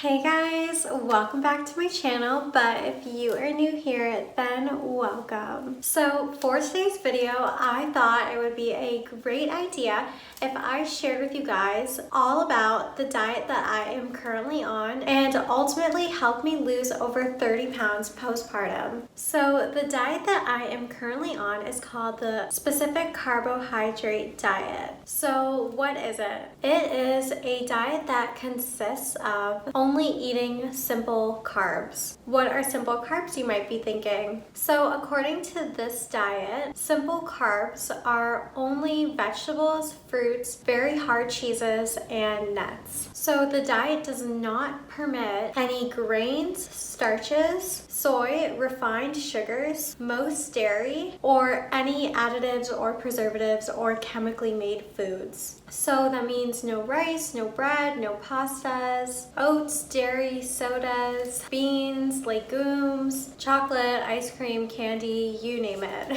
Hey guys, welcome back to my channel, but if you are new here, then welcome. So for today's video, I thought it would be a great idea if I shared with you guys all about the diet that I am currently on and ultimately helped me lose over 30 pounds postpartum. So the diet that I am currently on is called the specific carbohydrate diet. So what is it? It is a diet that consists of only eating simple carbs. What are simple carbs, you might be thinking? So according to this diet, simple carbs are only vegetables, fruits, very hard cheeses, and nuts. So the diet does not permit any grains, starches, soy, refined sugars, most dairy, or any additives or preservatives or chemically made foods. So that means no rice, no bread, no pastas, oats, dairy, sodas, beans, legumes, chocolate, ice cream, candy, you name it.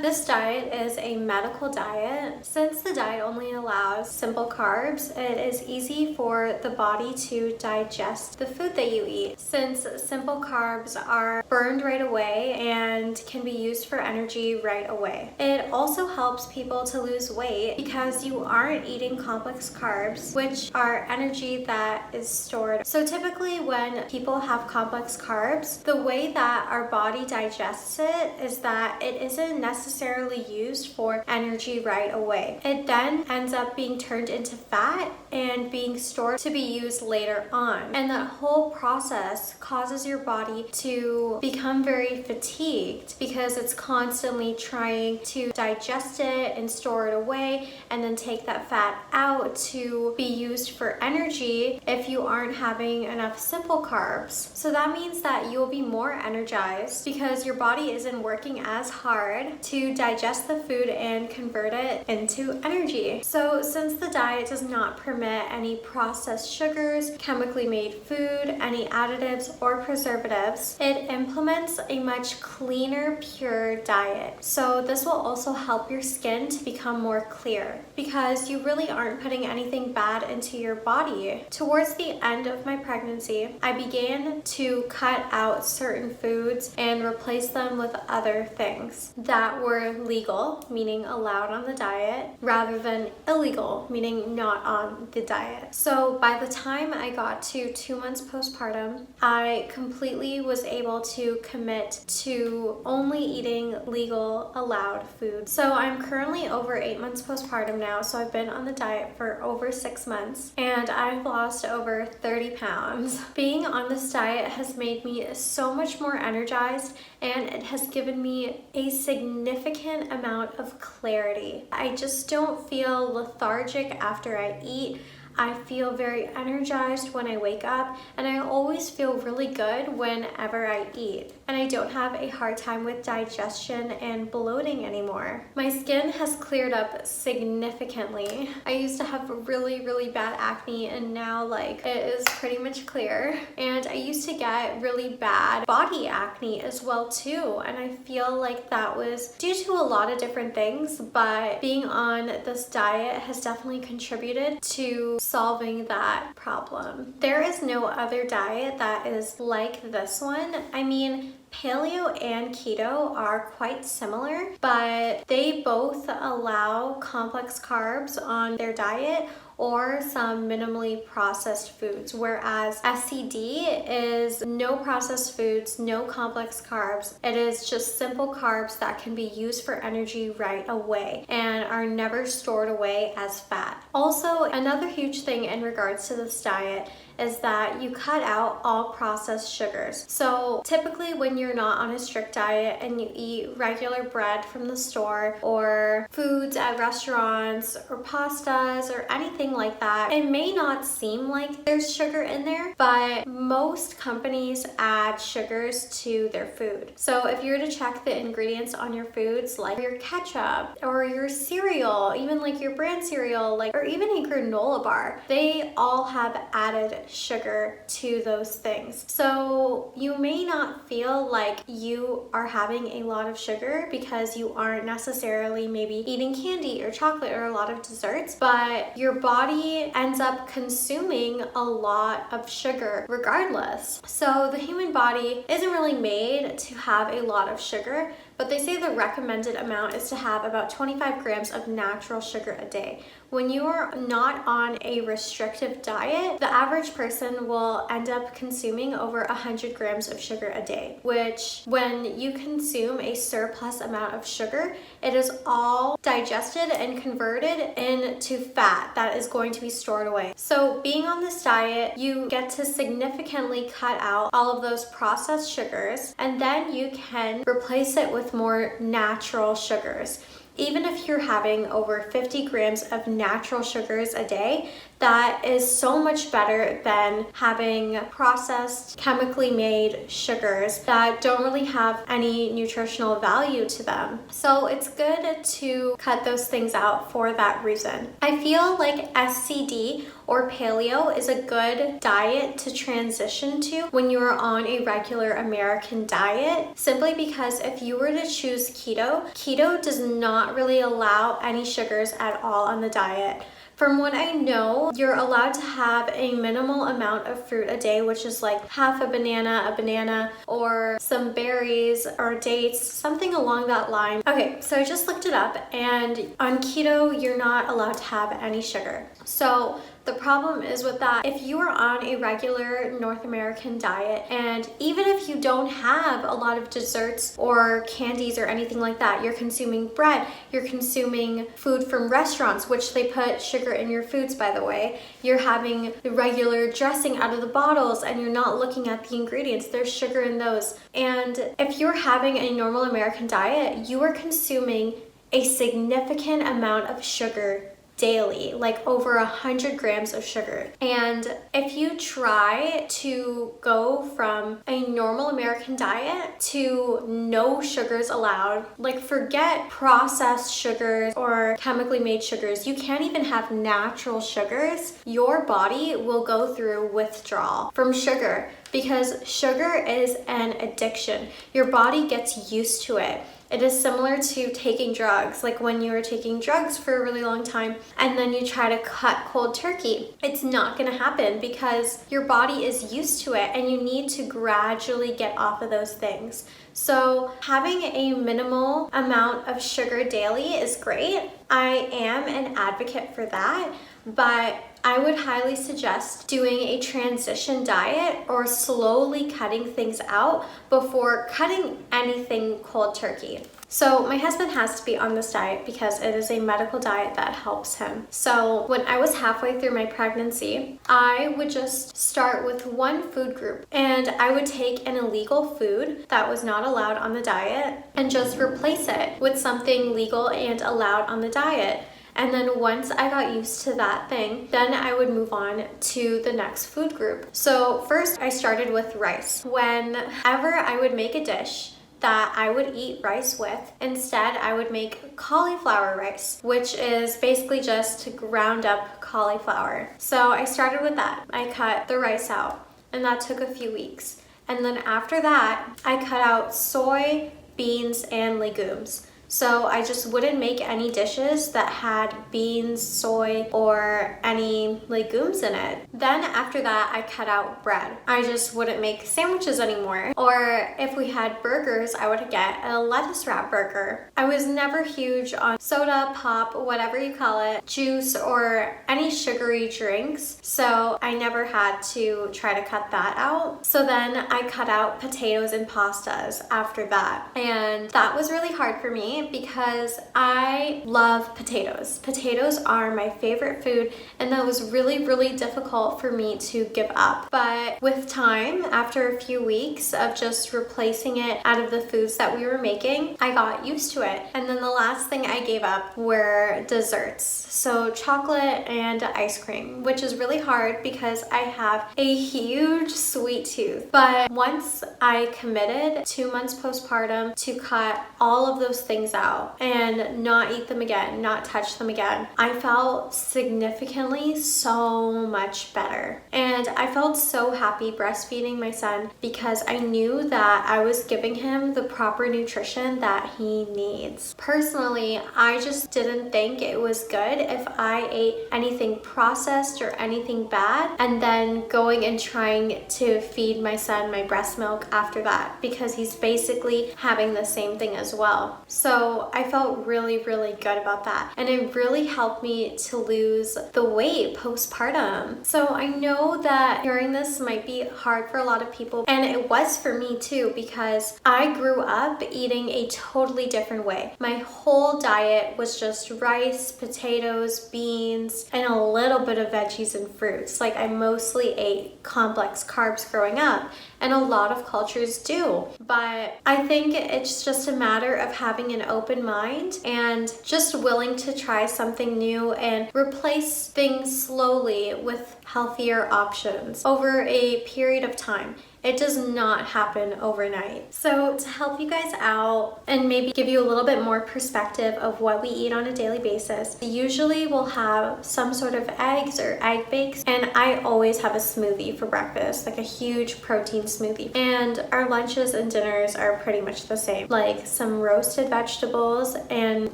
This diet is a medical diet. Since the diet only allows simple carbs, it is easy for the body to digest the food that you eat. Since simple carbs are burned right away and can be used for energy right away. It also helps people to lose weight because you aren't eating complex carbs, which are energy that is stored. So typically when people have complex carbs, the way that our body digests it is that it isn't necessarily used for energy right away. It then ends up being turned into fat and being stored to be used later on. And that whole process causes your body to become very fatigued because it's constantly trying to digest it and store it away and then take that fat out to be used for energy if you aren't having enough simple carbs. So that means that you'll be more energized because your body isn't working as hard to digest the food and convert it into energy. So since the diet does not permit any processed sugars, chemically made food, any additives or preservatives, it implements a much cleaner, pure diet. So this will also help your skin to become more clear because you really aren't putting anything bad into your body. Towards the end of my pregnancy, I began to cut out certain foods and replace them with other things that were legal, meaning allowed on the diet, rather than illegal, meaning not on the diet. So by the time I got to 2 months postpartum, I completely was able to commit to only eating legal, allowed food. So I'm currently over 8 months postpartum now, so I've been on the diet for over 6 months and I've lost over 30 pounds. Being on this diet has made me so much more energized and it has given me a significant amount of clarity. I just don't feel lethargic after I eat. I feel very energized when I wake up and I always feel really good whenever I eat. And I don't have a hard time with digestion and bloating anymore. My skin has cleared up significantly. I used to have really bad acne and now it is pretty much clear. And I used to get really bad body acne as well too. And I feel like that was due to a lot of different things, but being on this diet has definitely contributed to solving that problem. There is no other diet that is like this one. I mean, paleo and keto are quite similar, but they both allow complex carbs on their diet or some minimally processed foods, whereas SCD is no processed foods, no complex carbs. It is just simple carbs that can be used for energy right away and are never stored away as fat. Also, another huge thing in regards to this diet is that you cut out all processed sugars. So typically when you're not on a strict diet and you eat regular bread from the store or foods at restaurants or pastas or anything like that, it may not seem like there's sugar in there, but most companies add sugars to their food. So if you were to check the ingredients on your foods, like your ketchup or your cereal, even like your brand cereal, or even a granola bar, they all have added sugar to those things. So you may not feel like you are having a lot of sugar because you aren't necessarily maybe eating candy or chocolate or a lot of desserts, but your body ends up consuming a lot of sugar regardless. So the human body isn't really made to have a lot of sugar, but they say the recommended amount is to have about 25 grams of natural sugar a day. When you are not on a restrictive diet, the average person will end up consuming over 100 grams of sugar a day, which when you consume a surplus amount of sugar, it is all digested and converted into fat that is going to be stored away. So being on this diet, you get to significantly cut out all of those processed sugars, and then you can replace it with more natural sugars. Even if you're having over 50 grams of natural sugars a day, that is so much better than having processed, chemically made sugars that don't really have any nutritional value to them. So it's good to cut those things out for that reason. I feel like SCD or paleo is a good diet to transition to when you're on a regular American diet, simply because if you were to choose keto does not really allow any sugars at all on the diet. From what I know, you're allowed to have a minimal amount of fruit a day, which is like half a banana, or some berries or dates, something along that line. Okay, so I just looked it up, and on keto, you're not allowed to have any sugar. So the problem is with that, if you are on a regular North American diet, and even if you don't have a lot of desserts or candies or anything like that, you're consuming bread, you're consuming food from restaurants, which they put sugar in your foods, by the way, you're having the regular dressing out of the bottles and you're not looking at the ingredients, there's sugar in those. And if you're having a normal American diet, you are consuming a significant amount of sugar daily, like over 100 grams of sugar. And if you try to go from a normal American diet to no sugars allowed, like forget processed sugars or chemically made sugars, you can't even have natural sugars, your body will go through withdrawal from sugar because sugar is an addiction. Your body gets used to it. It is similar to taking drugs, like when you were taking drugs for a really long time and then you try to cut cold turkey. It's not gonna happen because your body is used to it and you need to gradually get off of those things. So having a minimal amount of sugar daily is great. I am an advocate for that, but I would highly suggest doing a transition diet or slowly cutting things out before cutting anything cold turkey. So my husband has to be on this diet because it is a medical diet that helps him. So when I was halfway through my pregnancy, I would just start with one food group and I would take an illegal food that was not allowed on the diet and just replace it with something legal and allowed on the diet. And then once I got used to that thing, then I would move on to the next food group. So first I started with rice. Whenever I would make a dish that I would eat rice with, instead I would make cauliflower rice, which is basically just ground up cauliflower. So I started with that. I cut the rice out and that took a few weeks. And then after that, I cut out soy, beans, and legumes. So I just wouldn't make any dishes that had beans, soy, or any legumes in it. Then after that, I cut out bread. I just wouldn't make sandwiches anymore. Or if we had burgers, I would get a lettuce wrap burger. I was never huge on soda, pop, whatever you call it, juice, or any sugary drinks. So I never had to try to cut that out. So then I cut out potatoes and pastas after that. And that was really hard for me because I love potatoes. Potatoes are my favorite food, and that was really, really difficult for me to give up. But with time, after a few weeks of just replacing it out of the foods that we were making, I got used to it. And then the last thing I gave up were desserts. So chocolate and ice cream, which is really hard because I have a huge sweet tooth. But once I committed 2 months postpartum to cut all of those things things out and not eat them again, not touch them again, I felt significantly so much better. And I felt so happy breastfeeding my son because I knew that I was giving him the proper nutrition that he needs. Personally, I just didn't think it was good if I ate anything processed or anything bad and then going and trying to feed my son my breast milk after that, because he's basically having the same thing as well. So I felt really, really good about that. And it really helped me to lose the weight postpartum. So I know that hearing this might be hard for a lot of people, and it was for me too, because I grew up eating a totally different way. My whole diet was just rice, potatoes, beans, and a little bit of veggies and fruits. Like, I mostly ate complex carbs growing up, and a lot of cultures do. But I think it's just a matter of having an open mind and just willing to try something new and replace things slowly with healthier options over a period of time. It does not happen overnight. So to help you guys out and maybe give you a little bit more perspective of what we eat on a daily basis, usually we'll have some sort of eggs or egg bakes, and I always have a smoothie for breakfast, like a huge protein smoothie. And our lunches and dinners are pretty much the same, like some roasted vegetables and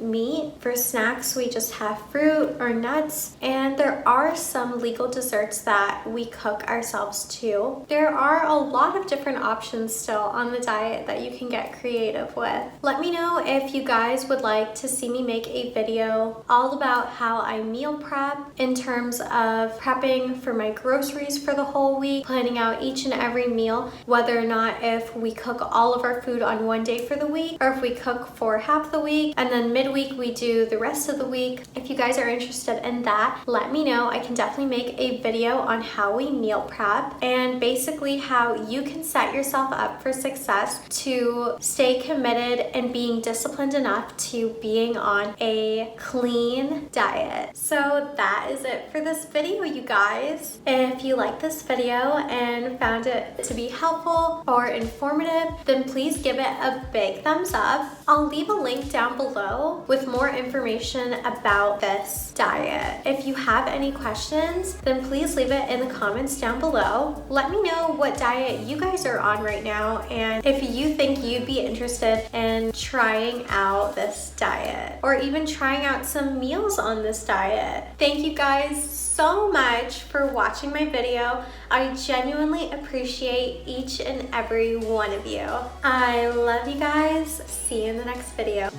meat. For snacks, we just have fruit or nuts, and there are some legal desserts that we cook ourselves too. There are a lot of different options still on the diet that you can get creative with. Let me know if you guys would like to see me make a video all about how I meal prep in terms of prepping for my groceries for the whole week, planning out each and every meal, whether or not if we cook all of our food on one day for the week, or if we cook for half the week and then midweek we do the rest of the week. If you guys are interested in that, let me know. I can definitely make a video on how we meal prep and basically how you can set yourself up for success to stay committed and being disciplined enough to being on a clean diet. So that is it for this video, you guys. If you like this video and found it to be helpful or informative, then please give it a big thumbs up. I'll leave a link down below with more information about this diet. If you have any questions, then please leave it in the comments down below. Let me know what diet you guys are on right now, and if you think you'd be interested in trying out this diet or even trying out some meals on this diet. Thank you guys so much for watching my video. I genuinely appreciate each and every one of you. I love you guys. See you in the next video.